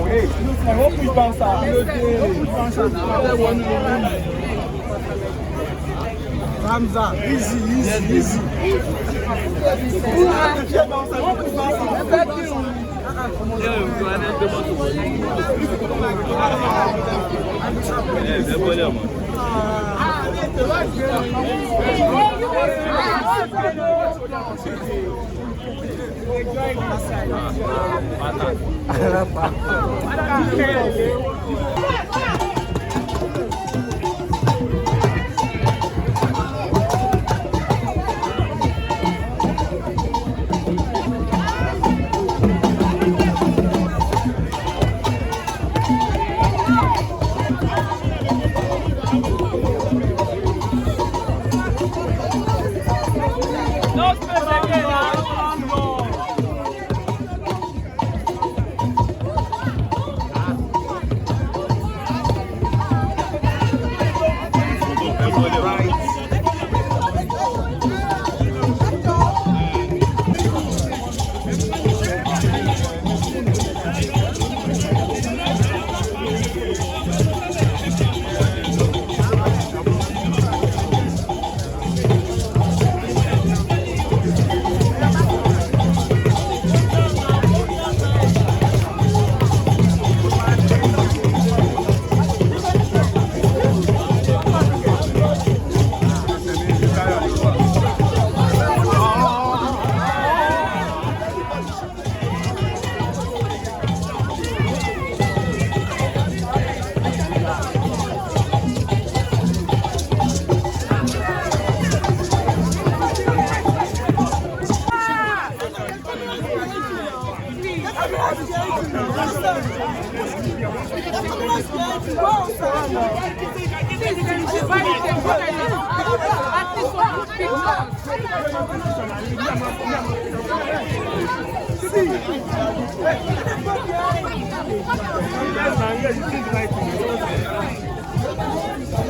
Hey, I hope we bounce out. Hamza, easy.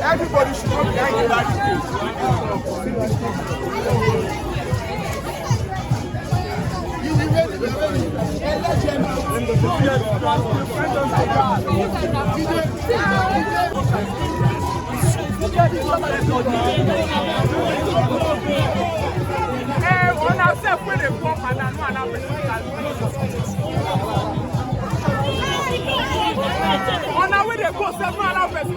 Everybody should come behind the back. On a way de go several hours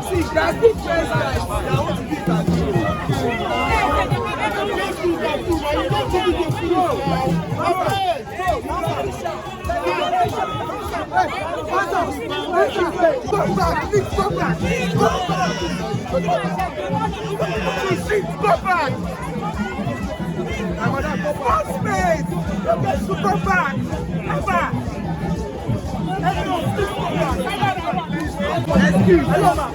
See, that's the first guys. I want to be that. Go back. Super back. Hello, ma.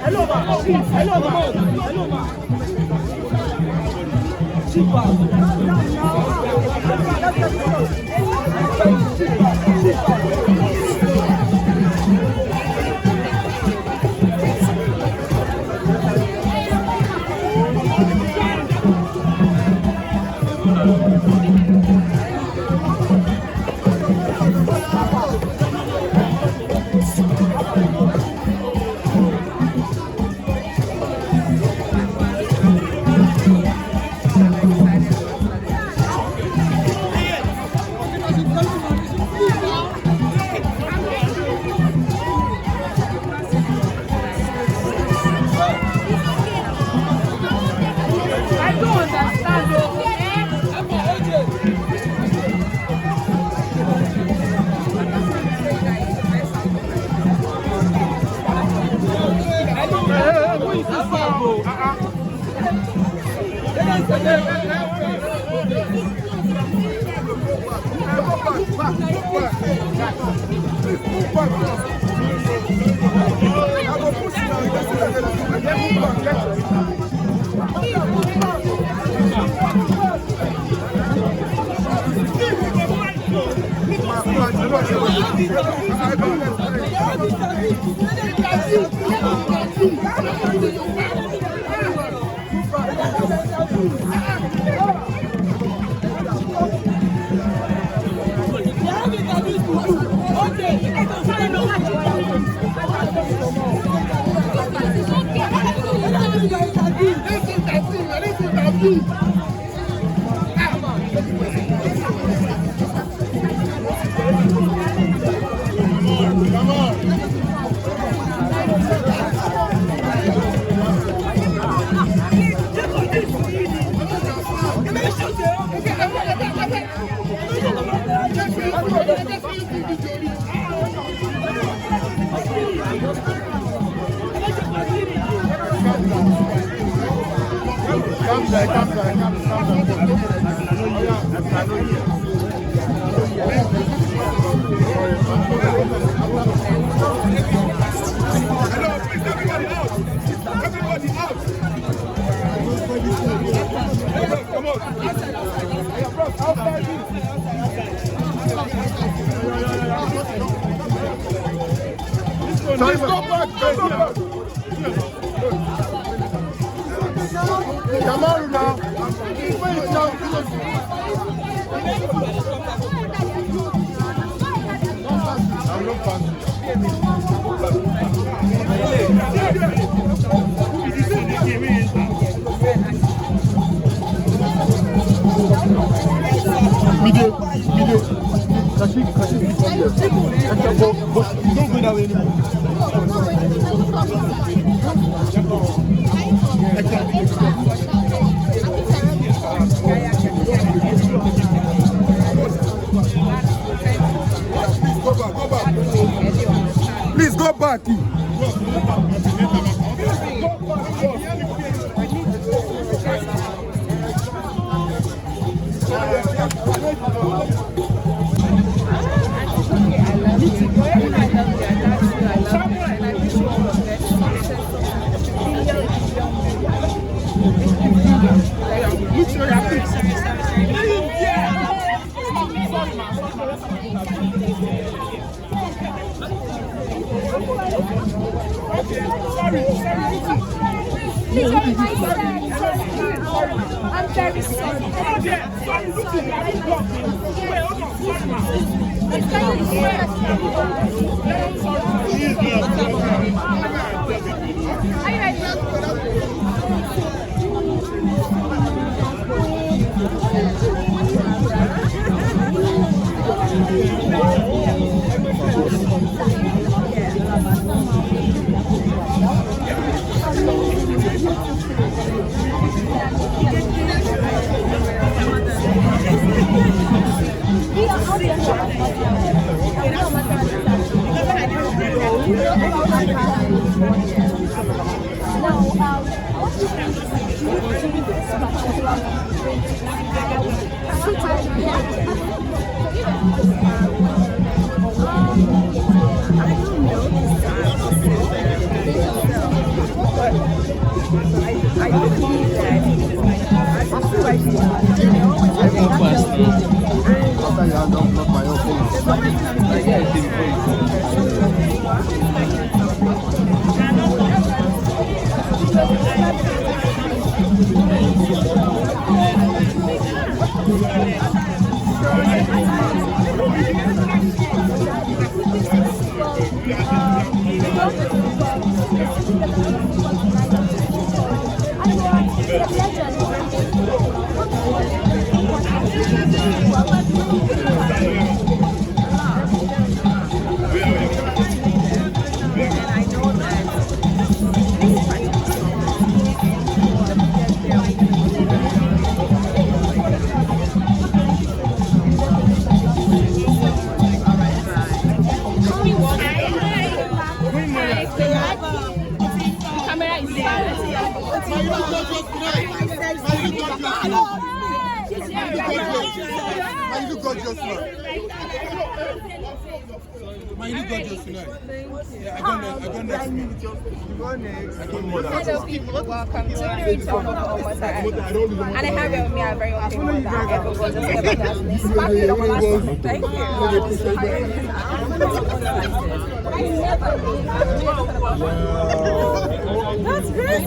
Please go back. I'm very sorry. Are you ready? You look gorgeous tonight. Man, you look gorgeous tonight. Yeah, I got next to me. Hello people, welcome to Almost and I have it with me, I'm very happy with that. Thank you. That's great.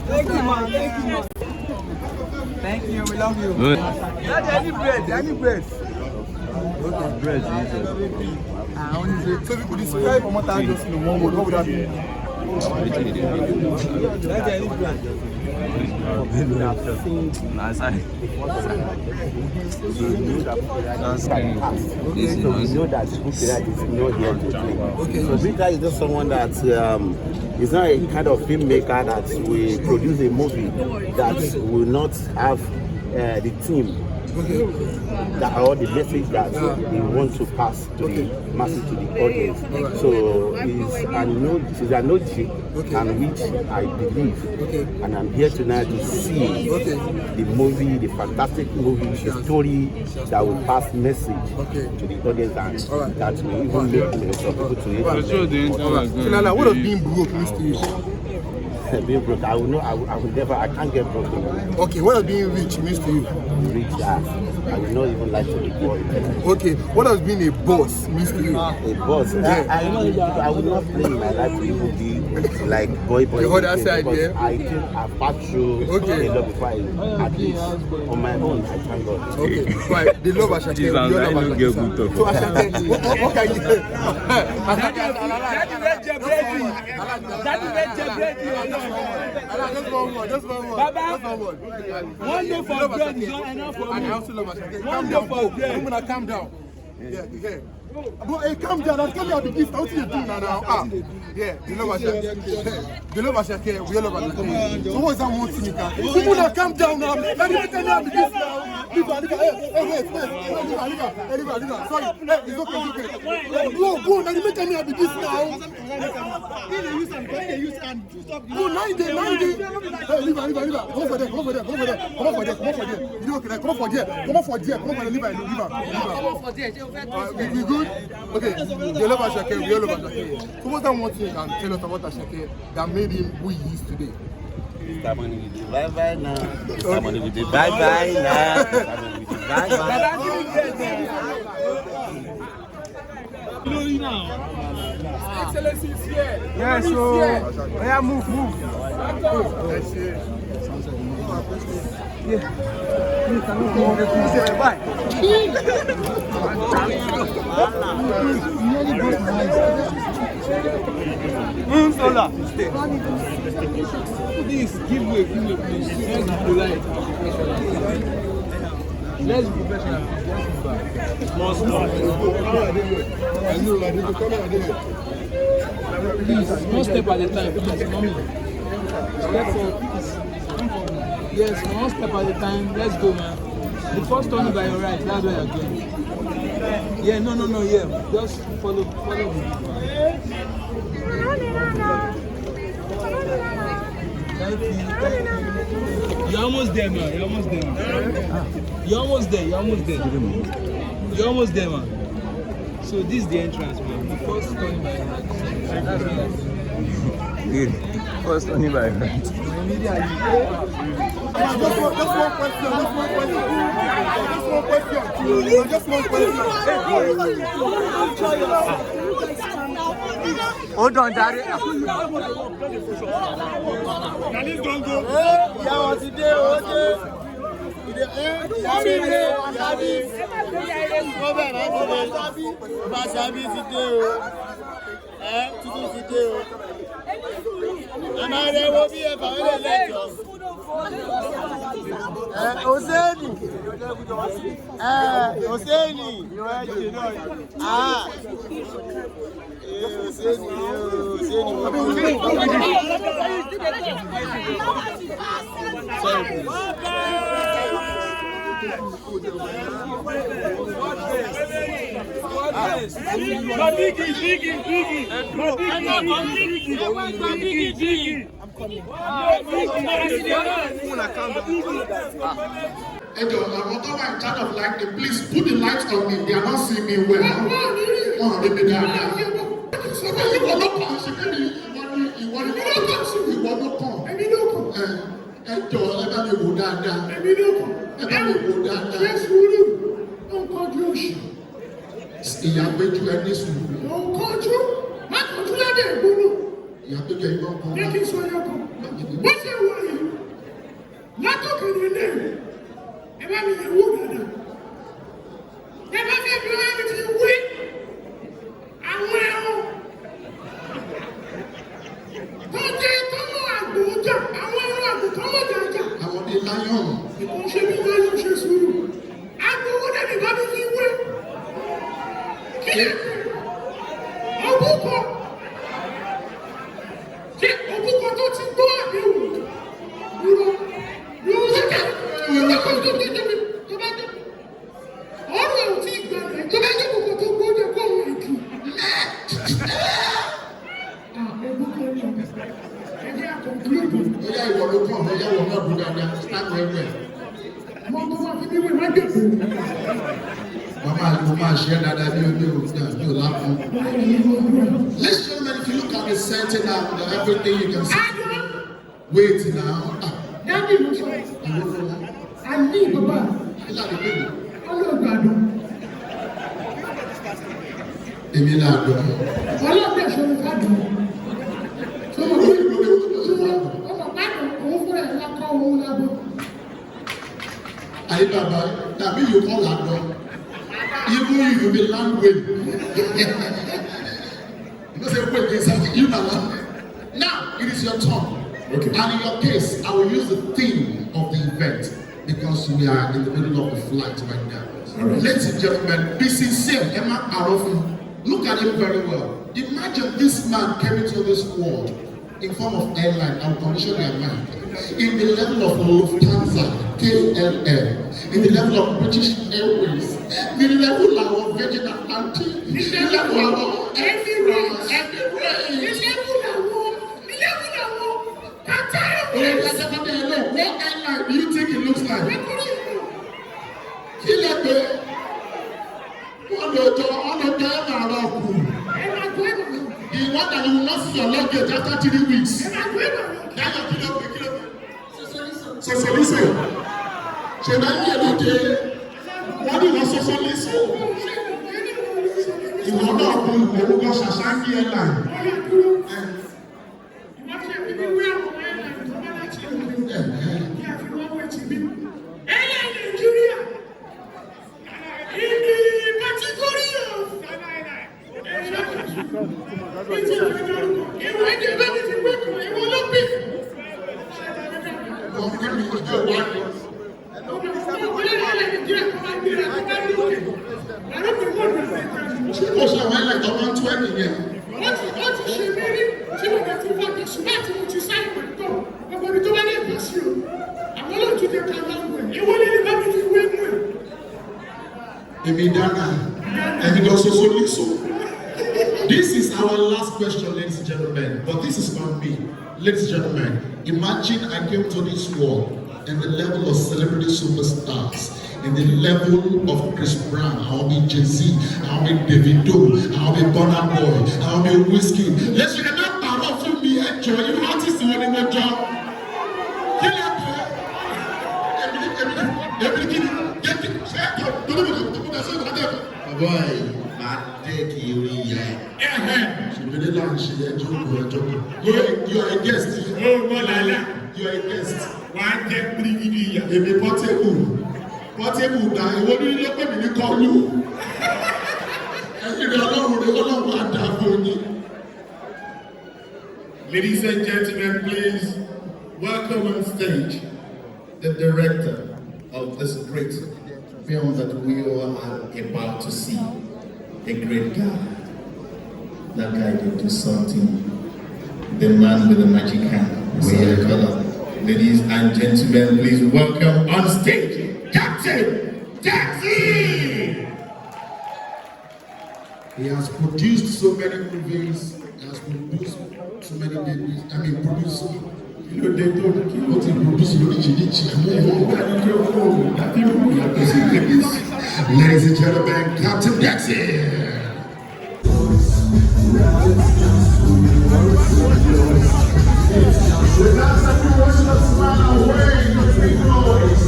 Thank you, man. Thank you, man. Thank you. We love you. Any bread. Okay, bread. So if you could describe Omota just in one word, what would that be? So Victor is just someone that is not a kind of filmmaker that will produce a movie that will not have the theme that or the message that we want to pass to the masses, to the audience. So she's an OG, and which I believe, and I'm here tonight to see the movie, the fantastic movie, the story that will pass message to the audience, and that will even make some people to it. Nana, what does being broke mean to you? Being broke, I can't get broken. Okay, what does being rich mean to you? Rich, I will not even like to be poor. Okay, what does being a boss mean to you? A boss? I would not play in my life to even be like boy. The other side, yeah. I think I've passed through a lot before at least on my own, I thank God. Okay, right. They love Ashake. We all love Ashake. So Ashake, what can you say? Just one word. One day for bread is not enough for me. And I also love Ashake. Calm down, I'm gonna calm down. Yeah. Bro, hey, calm down. I'm telling you the gift. What you doing now? Yeah, they love Ashake. They love Ashake. We all love Ashake. So what is that one thing you can? People now calm down now. Let me tell you the gift now. Wait. Sorry. Hey, it's okay. Go. Let me tell you the gift now. Go, 9 days. Hey, leave. Come on for there. You know, come on for there. Leave. We good? Okay, they love Ashake, we all love Ashake. So what's that one thing you can tell us about Ashake that made him who he is today? Bye-bye now. Bye-bye now. Excellency is here. Yeah, so yeah, move. Yeah. Bye. Sola. Please give way, please. Let's be polite. Let's be professional. Small. Please, one step at a time, please. Yes, one step at a time. Let's go, man. The first turn by your right, that's where you're going. Yeah, no, yeah. Just follow me. Thank you. You're almost there, man. You're almost there, man. So this is the entrance, man. The first turn by your right. That's where you're going. Good. First turn by your right. Just one question. Hold on, Daddy. want to in charge of lighting. Please put the lights on me. They are not seeing me well. Ìyàgbéjú ẹni sùúrù. Òǹkọ́jú má kọjú lábẹ́ ìgbónú. Ìyàgbéjú ẹni bọ́ kan. Jẹ́ kí n sọ ẹyọ kan. Bó ṣe wọ yìí, látòkè nílé, ẹ bá mi yẹ̀ wò dáadáa. Ẹ bá fẹ́ fi wá mi fi wé àwọn ẹran. Tó jẹ́ tọ́mọ àgbò jà, àwọn ẹran àgbò tọ́mọ jàjà. Àwọn bíi láyọ̀n. Ìkọ́ ṣe bí láyọ̀n ṣe sùúrù. Àgbò wo dẹ̀ ní bá mi fi wé? Òbúkọ ṣe òbúkọ tó ti gbọ́ àbẹ̀wò rúrọ lóòótọ́ tó bá jẹ́ ọ̀rọ̀ ẹ̀ ò tí ì gbàgbé tó bá jẹ́ kòkò tó gbọ́ jẹ́ kó àwọn ètò òbúkọ ní ẹgbẹ́ àkọ́kúlódò. Ó yá ìwọ ló kàn bóyá ìwọ náà dúró dáadáa sáàtì ẹgbẹ́. Mo tó wá fi níwèé má dẹ̀kọ̀. Mama, share that Let's show them if you look at the setting up, everything you can see. Wait now. Daddy, I need Baba. I love the baby. I love God. Èmi là do. Ọlọ́run dẹ̀ ṣe ní fàdùn. Ṣé mo kí ìlú rẹ̀ ó ti wọ́n? Ọmọ gbádùn òun fúnra ẹ̀ lákọ̀ òun lábọ̀. Ayé bàbá tàbí yóò kọ́ làdọ̀. Even if you be language. You say, wait, you know. Now, it is your turn. Okay. And in your case, I will use the theme of the event because we are in the middle of the flight right now. Right. Ladies and gentlemen, be sincere. Emma Arofin, look at him very well. Imagine this man came into this world in form of airline and condition their mind. In the level of Lufthansa, KLM, in the level of British Airways, the level of Virgin Atlantic, the level of everywhere. The level of Qatar Airways. What airline do you think it looks like? The one that you will not see your luggage after 3 weeks. Socialism. Ṣé náà yẹ lóde? Wọ́n ní wọ́n socialism. Ìwọ náà kú orúkọ Ṣàṣàkí airline. This is our last question, ladies and gentlemen. But this is not me. Ladies and gentlemen, imagine I came to this world in the level of celebrity superstars, in the level of Chris Brown, I'll be Jay-Z, I'll be Davido, I'll be Burna Boy, I'll be Whiskey. Let's remember power for me, enjoy your artist in the job. Boy, my dick, you are a guest. Oh, you are a guest. One day, portable. Portable, now you want to look at me, call you. Ladies and gentlemen, please welcome on stage the director of this great film that we all are about to see. A great guy. That guy did do something. The man with the magic hand. Ladies and gentlemen, please welcome on stage Captain Taxi! He has produced so many movies, he has produced so many movies, produced, they told him what he produced, ladies and gentlemen, Captain Taxi! Without something washing a smile away, no big noise.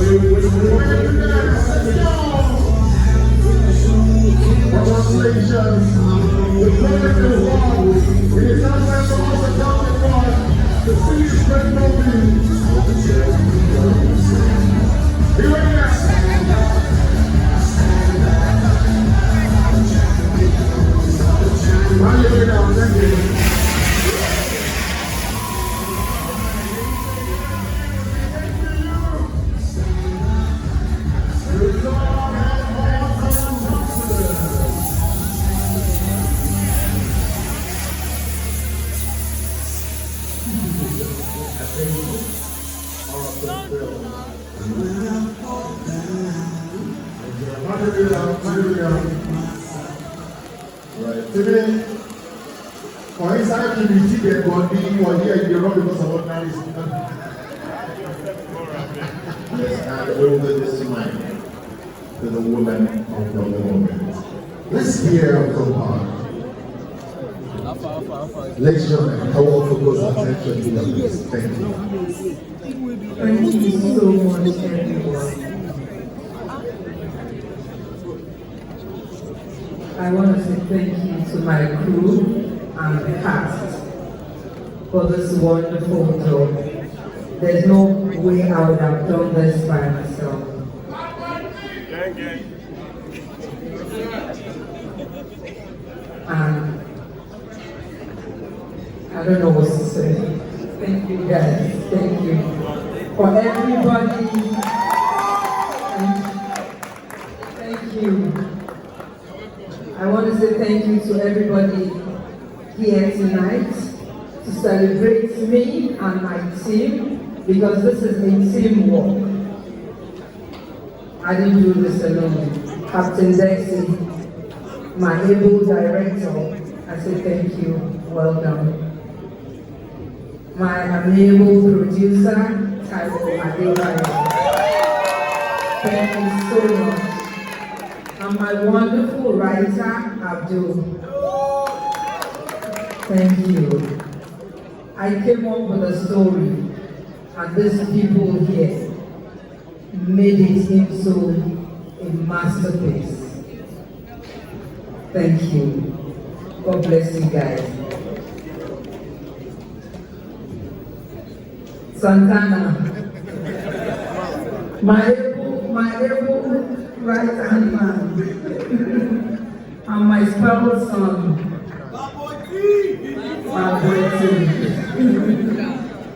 Congratulations. The product is wrong. It is not time for us to count it on. The city is great movie. Here we go. Run your way down. Thank you. Right. Today, for inside to receive a body or here you run because of ordinary stuff. Yes, and over this time to the woman of the moment. Let's hear from her. Ladies and gentlemen, I will focus attention to the Thank you. Thank you so much, everyone. I want to say thank you to my crew and the cast for this wonderful job. There's no way I would have done this by myself. And I don't know what to say. Thank you guys. Thank you. For everybody. Thank you. I want to say thank you to everybody here tonight to celebrate me and my team, because this is a teamwork. I didn't do this alone. Captain Dexy, my able director, I say thank you, well done. My amiable producer, Iyabo Adedimeji, thank you so much. And my wonderful writer, Abdul. Thank you. I came up with a story, and these people here made it into a masterpiece. Thank you. God bless you guys. Santana, my able right hand man, and my spouse son,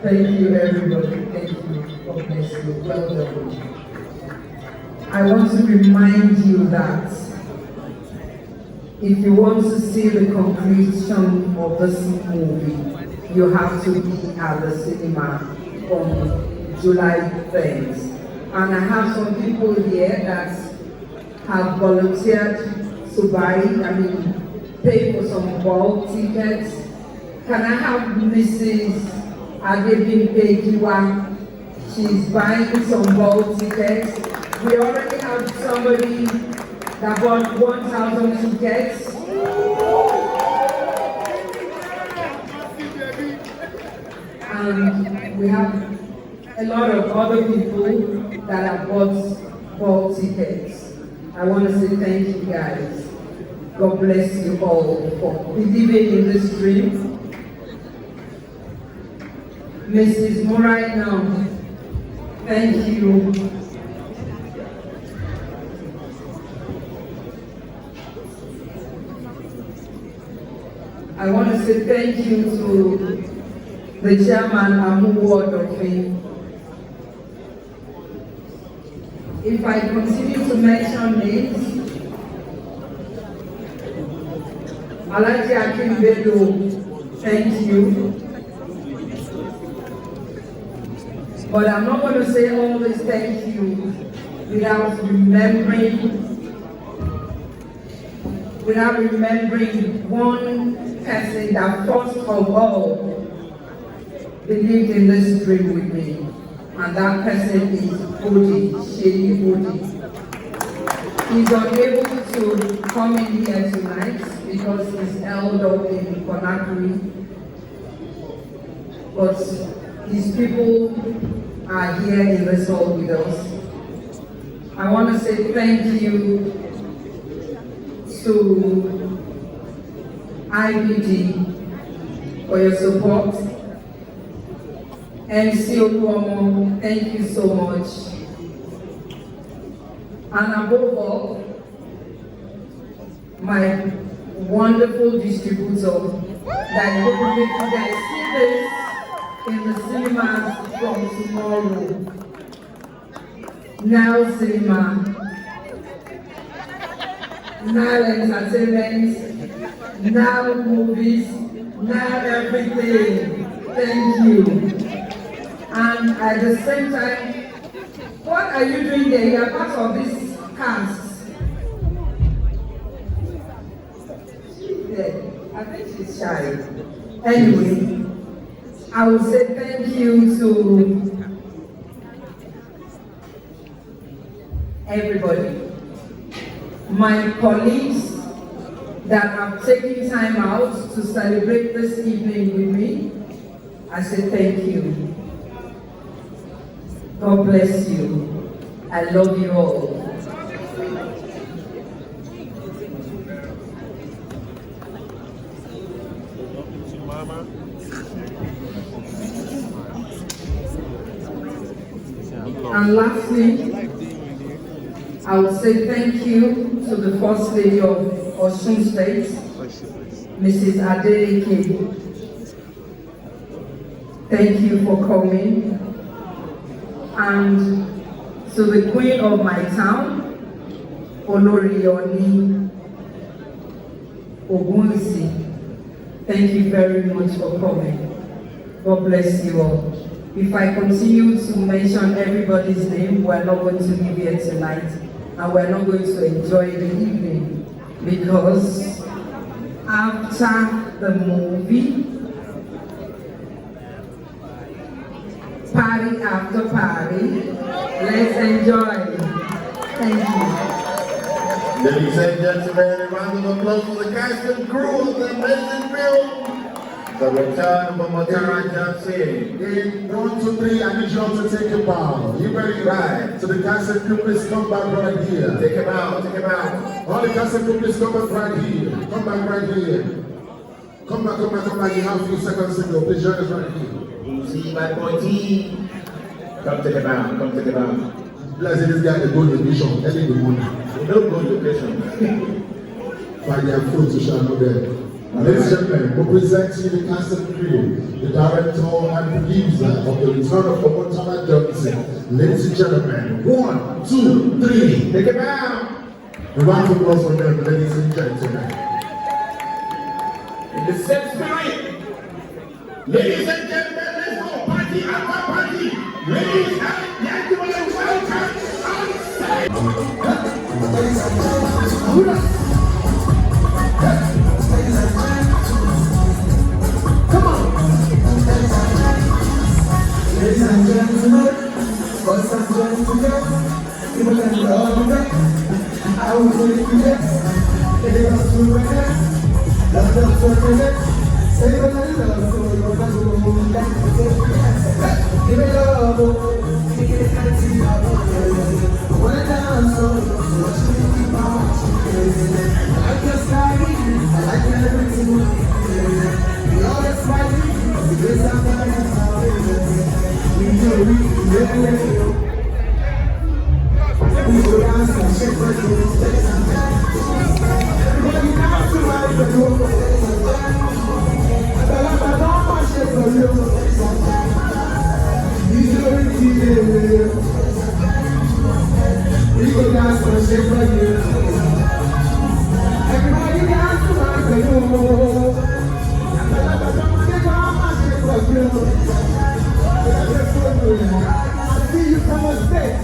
Thank you, everybody. Thank you. God bless you. Well done. I want to remind you that if you want to see the completion of this movie, you have to be at the cinema on July 3rd. And I have some people here that have volunteered to pay for some bulk tickets. Can I have Mrs. Adedimeji? She's buying some bulk tickets. We already have somebody that bought 1,000 tickets. And we have a lot of other people that have bought bulk tickets. I want to say thank you guys. God bless you all for believing in this dream. Mrs. Morai now, thank you. I want to say thank you to the chairman Amu Ward of Fame. If I continue to mention names, Alaji Akinbedo, thank you. But I'm not going to say all this thank you without remembering one person that first of all believed in this dream with me, and that person is Odi, Sheyi Odi. He's unable to come in here tonight because he's held up in Conakry, but his people are here in this hall with us. I want to say thank you to IBD for your support. MC Oluomo, thank you so much. And above all, my wonderful distributor that you will see this in the cinemas from tomorrow. Now cinema, now entertainment, now movies, now everything. Thank you. And at the same time, what are you doing there? You are part of this cast. Yeah, I think she's shy. Anyway, I will say thank you to everybody. My colleagues that have taken time out to celebrate this evening with me, I say thank you. God bless you. I love you all. And lastly, I will say thank you to the First Lady of Osun State, Mrs. Adedimeji. Thank you for coming. And to the Queen of my town, Olorioni Ogunsi, thank you very much for coming. God bless you all. If I continue to mention everybody's name, we're not going to leave here tonight, and we're not going to enjoy the evening, because after the movie, party after party, let's enjoy. Thank you. Ladies and gentlemen, a round of applause for the cast and crew of the amazing film, The Return of Matara Johnson. In 1, 2, 3, I need you all to take a bow. You ready? Right. So the cast and crew, please come back right here. Take him out, take him out. All the cast and crew, please come back right here. Come back right here. Come back, come back, come back. You have a few seconds to go. Please join us right here. Easy, my boy T. Come take him out, come take him out. Bless this guy, the good location, early in the morning. No good location. Find their food to share no bed. Ladies and gentlemen, we present to you the cast and crew, the director and producer of The Return of Matara Johnson. Ladies and gentlemen, 1, 2, 3, take him out. A round of applause for them, ladies and gentlemen. In the same spirit, ladies and gentlemen, let's go party after party. Ladies and gentlemen, welcome outside. Come on. Ladies and gentlemen, boys and gentlemen, people that love me, I will take you next. It is us to record, love us to record. Say what I love, so you want to let me say yes. Give me love, take it and see how when I dance, so what you keep on watching. I like your style, I like everything. We always fighting, because I'm not in our we do it, we go dance and shake for you. Everybody dance to my bedroom. I don't want to shake for you. We do it, we go dance and shake for you. Everybody dance to my bedroom. I see you from a state.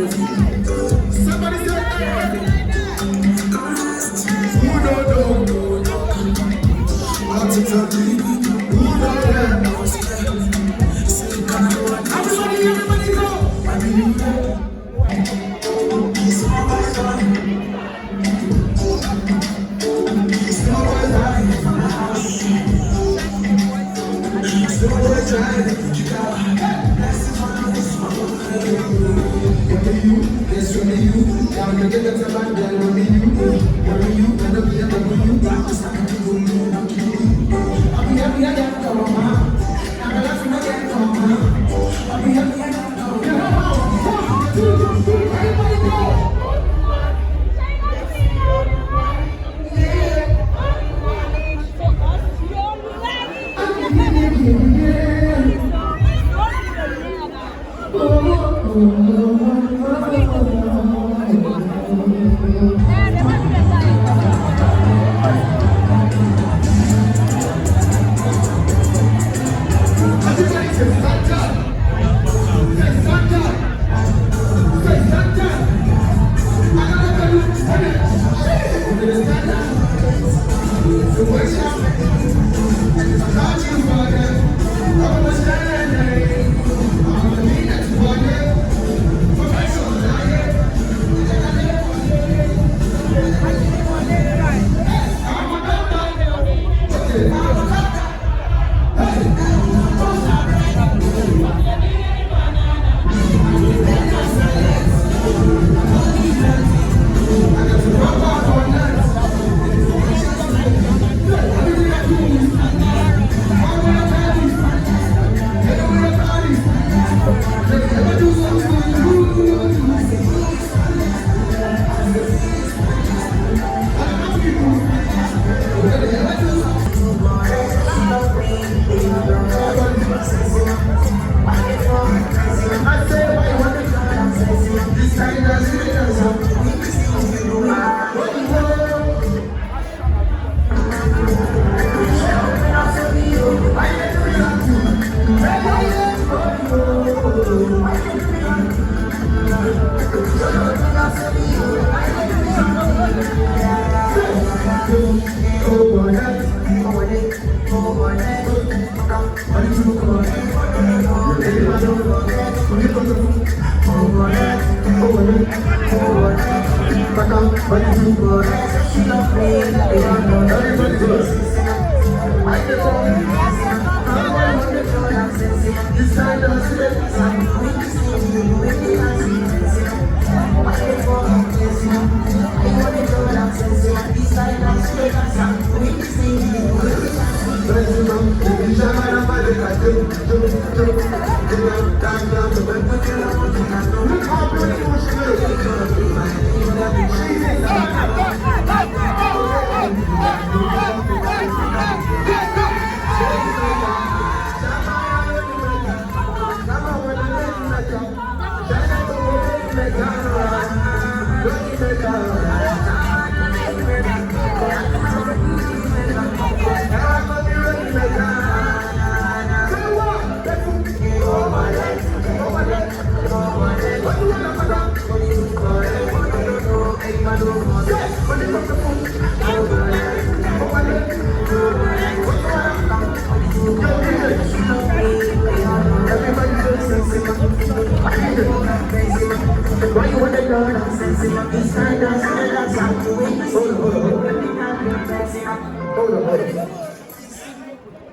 Somebody say, who don't know? What to tell me? Who don't know? Everybody go! It's always right. It's always right. It's always right. Yes, only you. Down to get the band, then only you. Only you, and the other one you. Just like a people, I'm kidding. I'll be happy I got come on. I'm laughing again, come on. I'll be happy I got come on. 1, 2, 3, everybody go!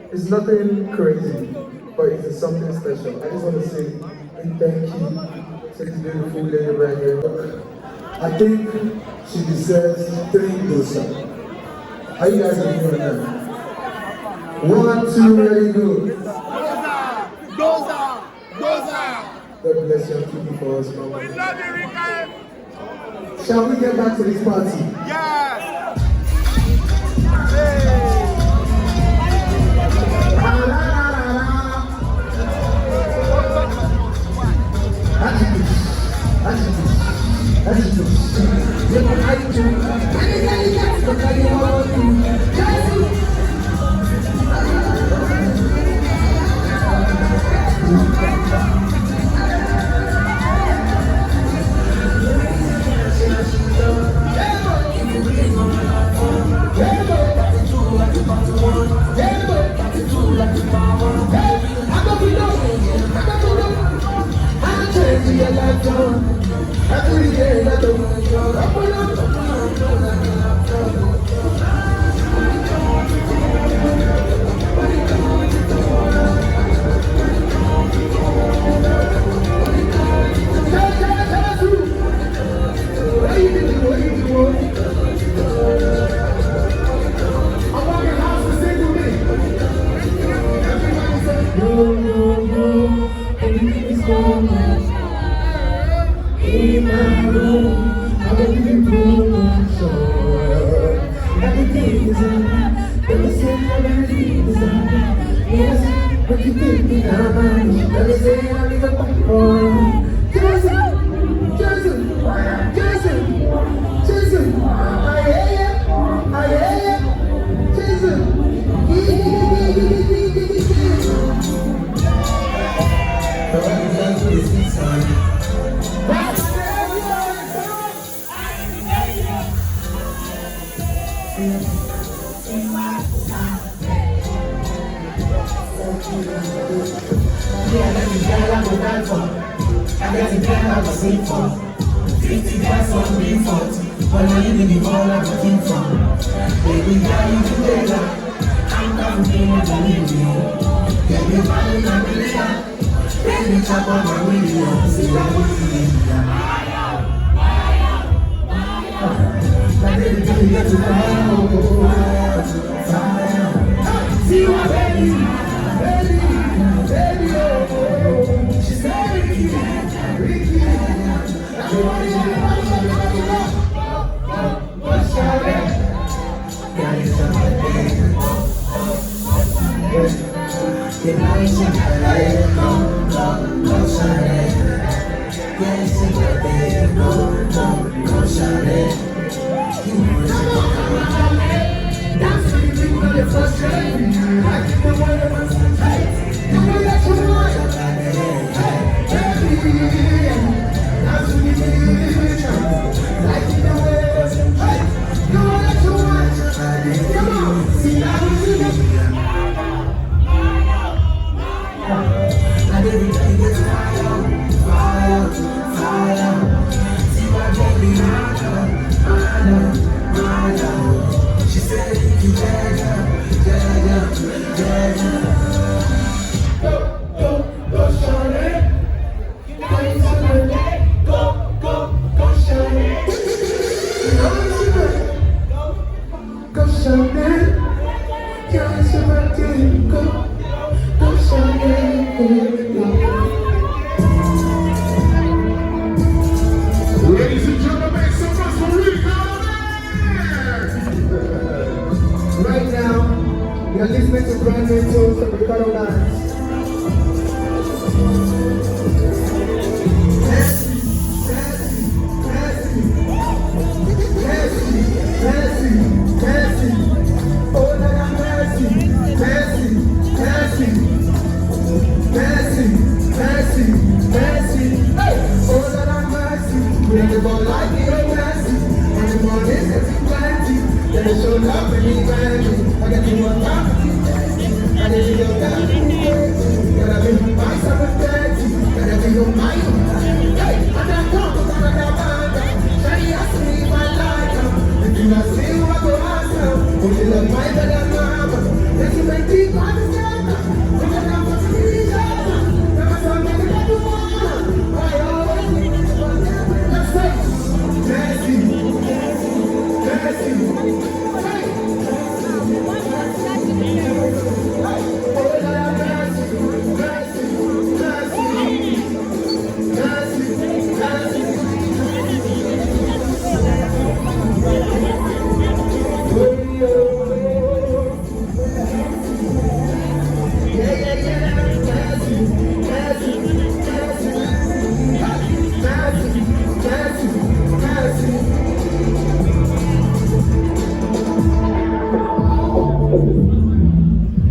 It's nothing crazy, but it's something special. I just want to say thank you to this beautiful lady right here. I think she deserves 3 dosa. How you guys doing that? 1, 2, ready, go. Dosa! God bless you and keep you for us, mama. We love you, Rica. Shall we get back to this party? Yes! In my room, I will give you promotion. Everything is on. Let me say everything is on. Yes, but you think me now, man. Let me say I'm in the background. Jason, Jason, Jason, Jason. I hear ya, I hear ya. Jason. I got the girl I was sing for 50 guys on me 40 but now you need the all I'm looking for. Baby girl, you together I'm not feeling the million. Get me money in a million. Baby chop on my million. See that one million. Now baby girl, you get to fire. See my baby, baby, baby, oh. She said Ricky, Ricky. What's your name? Yeah, it's a baby. Yeah, it's a baby. Go, shawty. Yeah, it's a baby. Go, shawty. You know it's a baby. Dance with the people on the first train. I keep the one that wants to fight. You know that you want. Dance with the people. Like you know it was. You know that you want. Come on. See how we do it. And every day gets fire. Fire. Fire. See my baby. Mine. She said, you Jaja. Go, shawty. Go, shawty. Go, shawty. Yeah, it's your birthday. Go, shawty. Ladies and gentlemen, so much for Rico. Right now, you're listening to brand new tunes from Ricardo Dance. Mercy. Oh, Lord have mercy. Mercy. Oh, Lord have mercy. We never like it, oh, mercy. And the morning, it's plenty. Then they show up and he ran me. I got you on top of you. And then you got me. Gotta be my 730. Gotta be your mind. Hey, I'm not coming, I'm not bad. Shady asked me if I like her. If you not see who I go ask her. Oh, you love my better mama. Then you make deep on the camera. We're gonna have to be each other. Never saw me with that woman. Why always need to be one. Let's say, Mercy.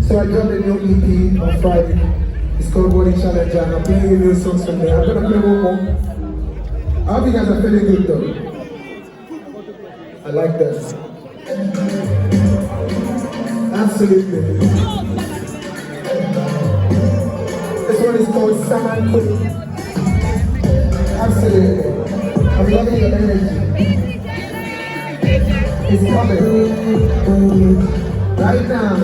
So I dropped a new EP on Friday. It's called Body Challenge and I'm playing new songs from there. I'm gonna play one more. I hope you guys are feeling good though. I like that. Absolutely. This one is called Saman Kuli. Absolutely. I'm loving your energy. It's coming. Right now.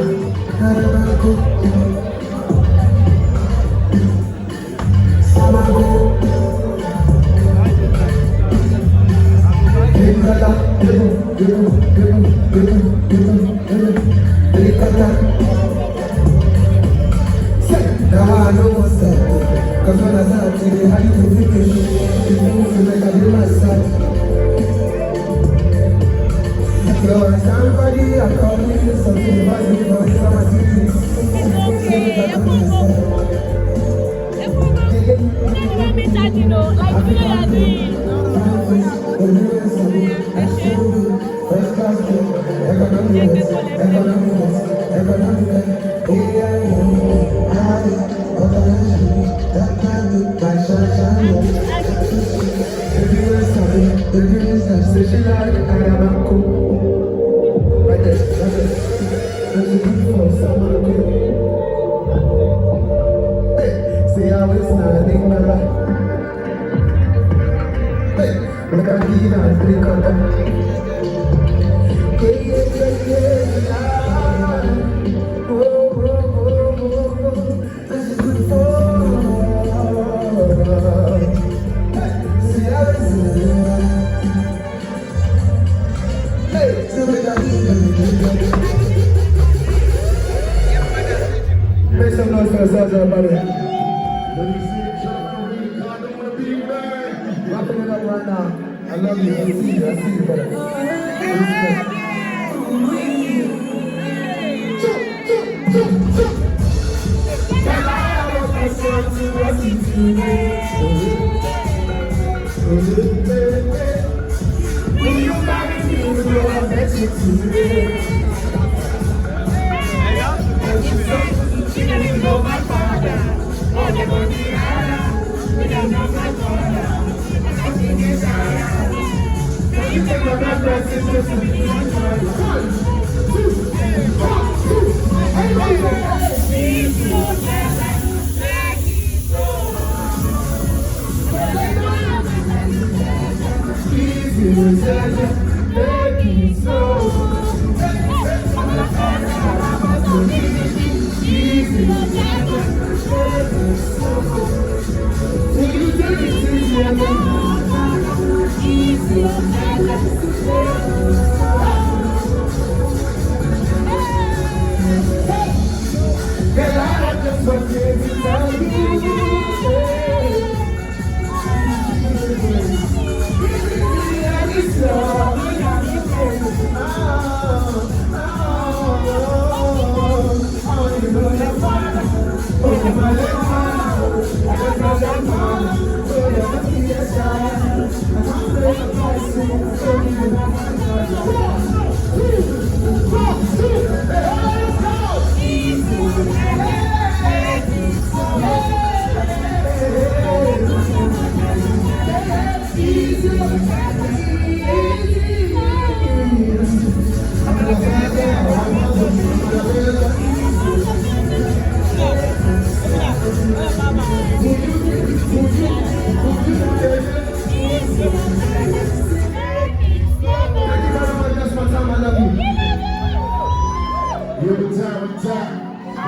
Now I know what's up. Cause when I start to how you can finish, you feel like I do my side. Yo, I stand for you, I call you something about me, but it's on my TV. See how it's standing my life. Look at me now, drink on that. This is good for. See how it's hey, do it make some noise for yourselves, everybody. Wrapping it up right now. I love you. I see you, brother. Will you marry me? Will I bet you today? You take my best friend, sister, to be one, 1, 2,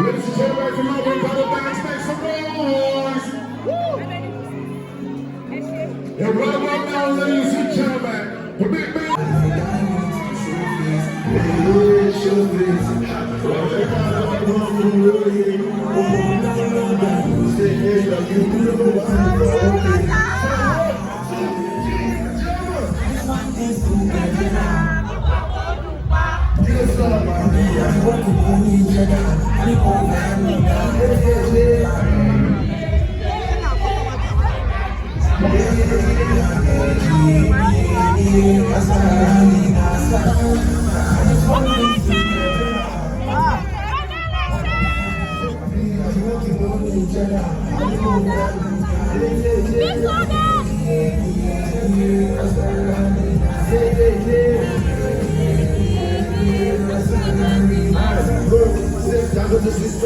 Ladies and gentlemen, from Melbourne, by the bands, make some noise. And right now, ladies and gentlemen, the big band.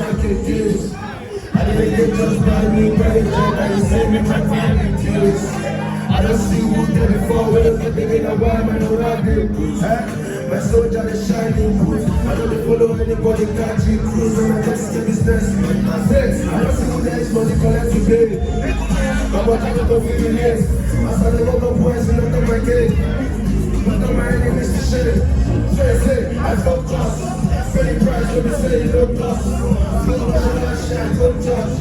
I didn't get just by me, but I saved me my time and tears. I don't see who did it for, but if they get a while, man, no I did. My soldier is shining boots. I don't follow anybody, catching cruise. I'm just a business. I don't see who there is money collect today. But what I don't go for years. I saw the local boys and not on my gate. Not on my enemy is the shade. So I say, I felt trust. Penny price when they say no plus. Feel the shine, don't touch.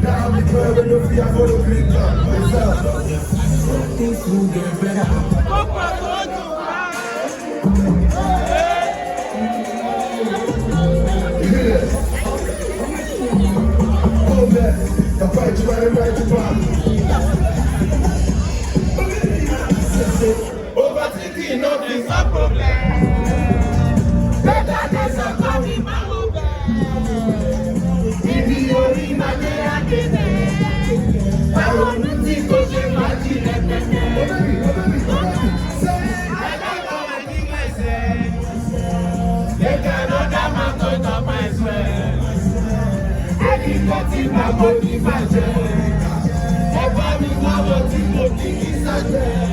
Now I'm the don't know if you have all the green card. What's up? Things will get better. I fight you right to back. Overthinking nothing's a problem. Better days are coming, my home. If you only my day I did it. I want to see what you imagine. I like how I think myself. They cannot have my thought of myself. Everybody my body magic. Everybody my body looking inside.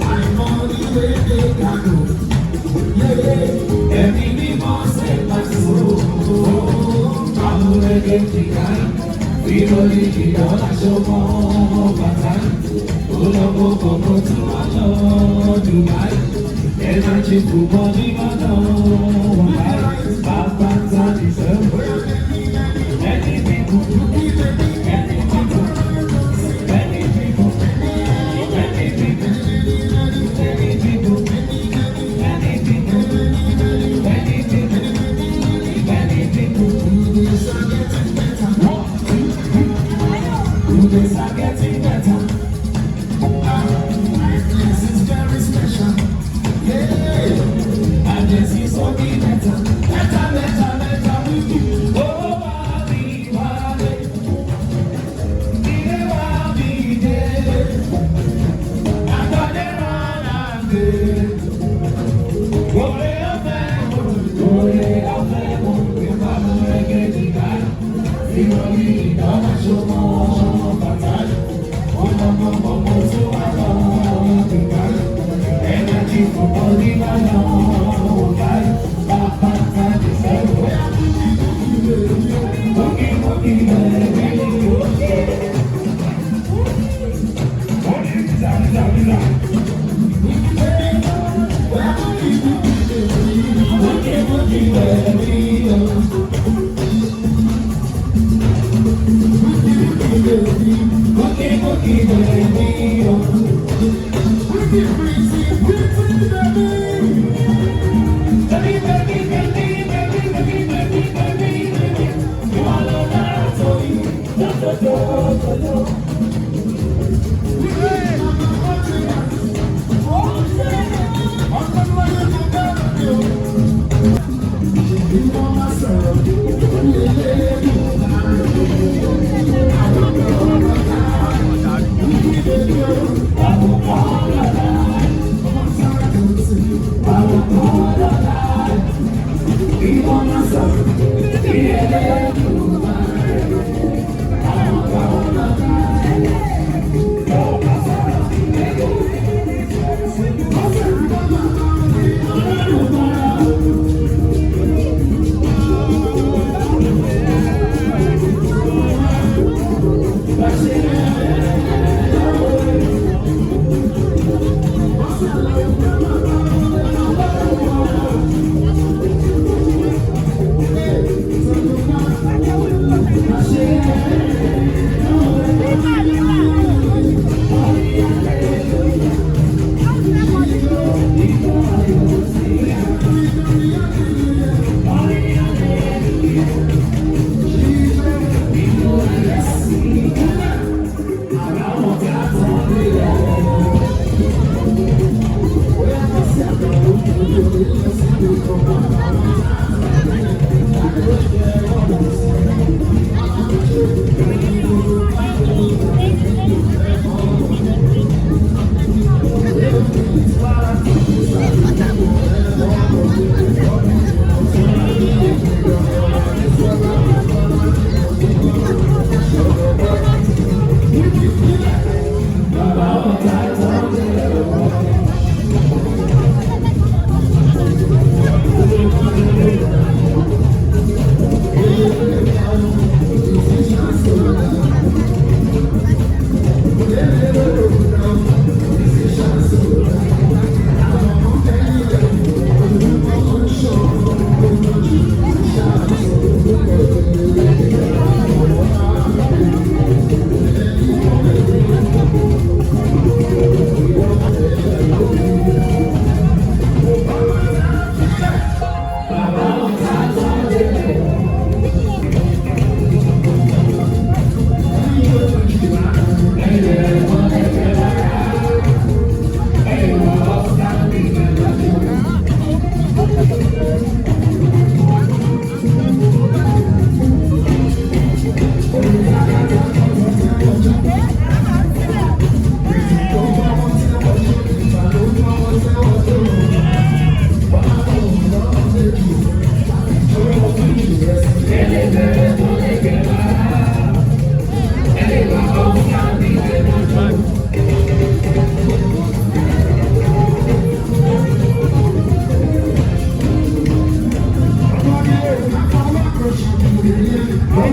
I'm on the way, they got no. Yeah, yeah.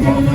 I'm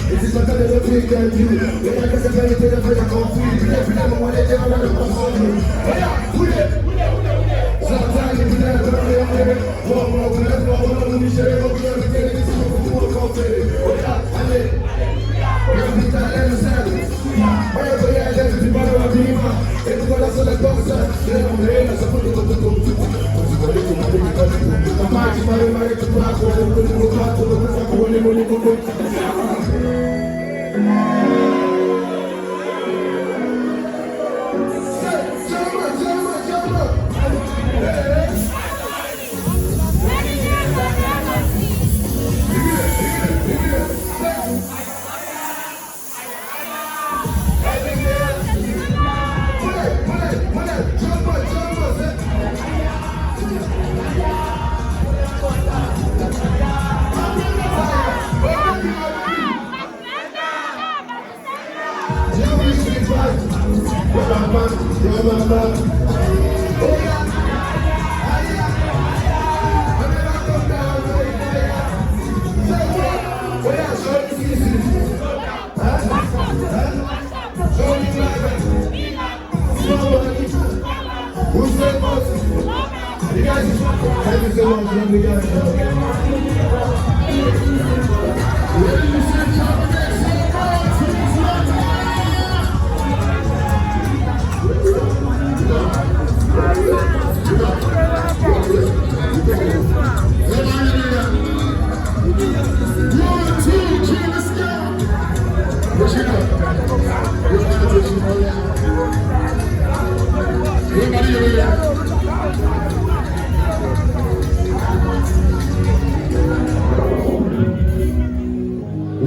It is better than a big girl you. When I get a very big afraid I come free. We never want to get on the phone. Oh yeah, we it. Sometimes you never know where I'm at. One more, we never know what we share. But we never get it. This is what we want to come to. Oh yeah, I live. We're going to understand it. Wherever you are, there's a bottle of Rima. Everyone else on the box, I'm ready to put it on the go. I'm married to black, I'm going to go back to the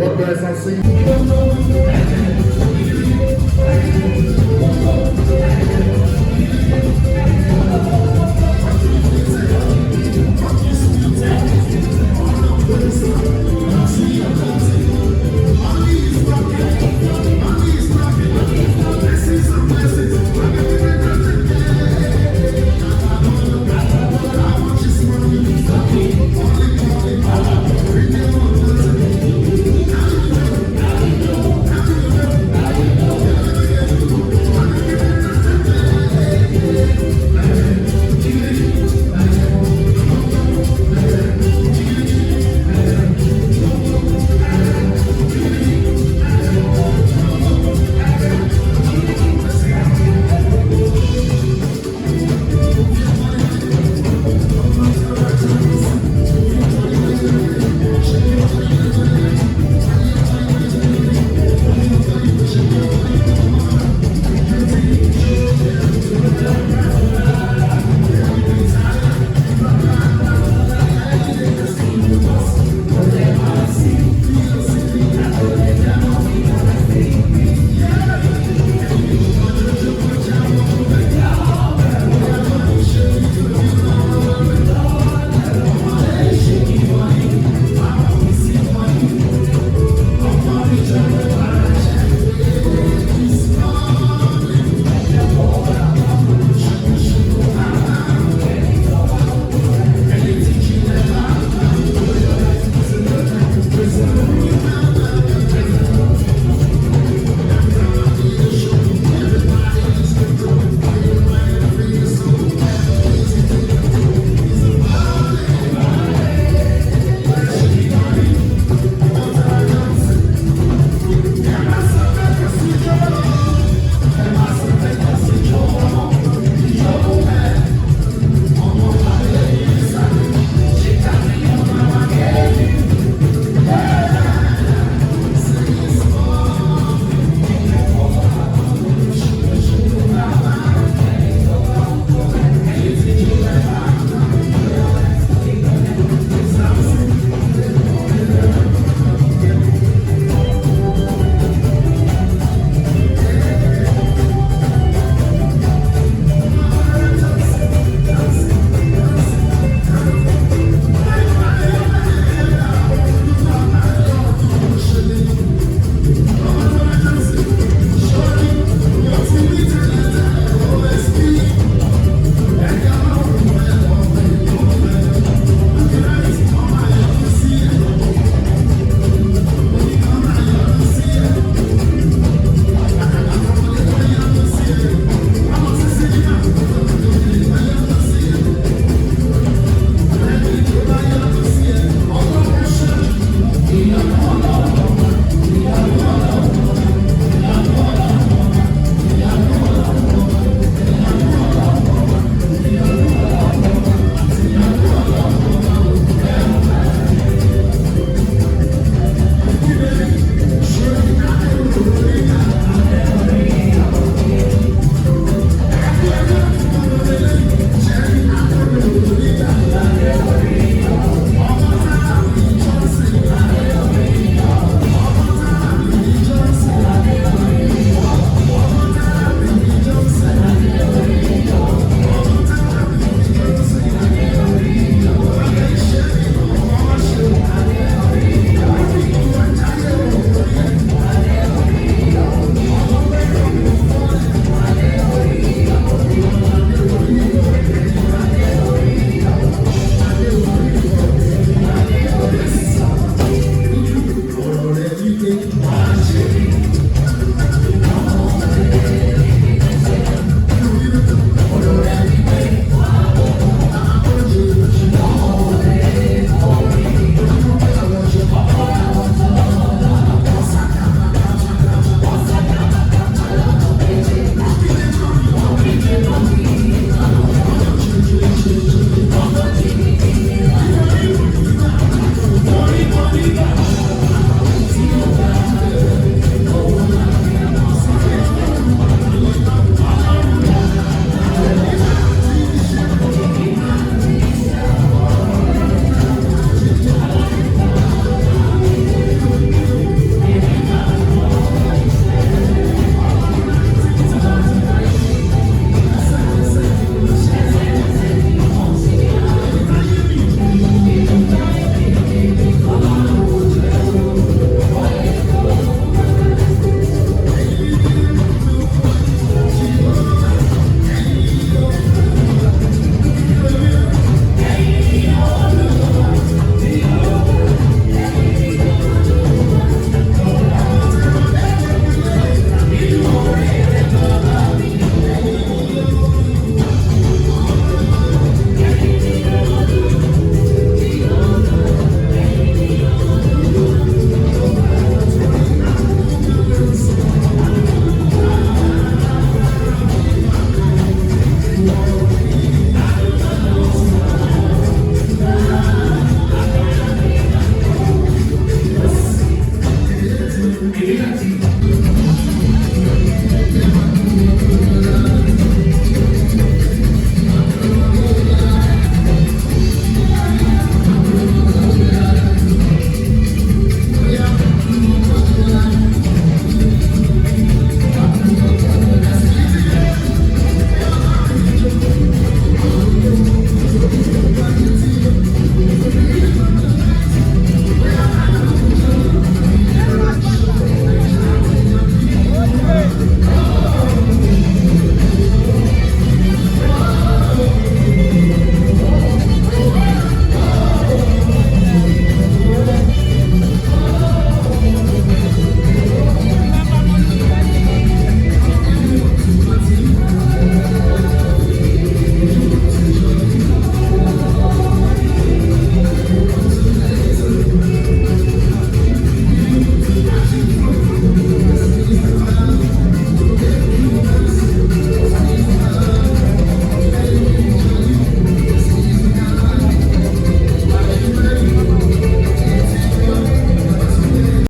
What guys I see?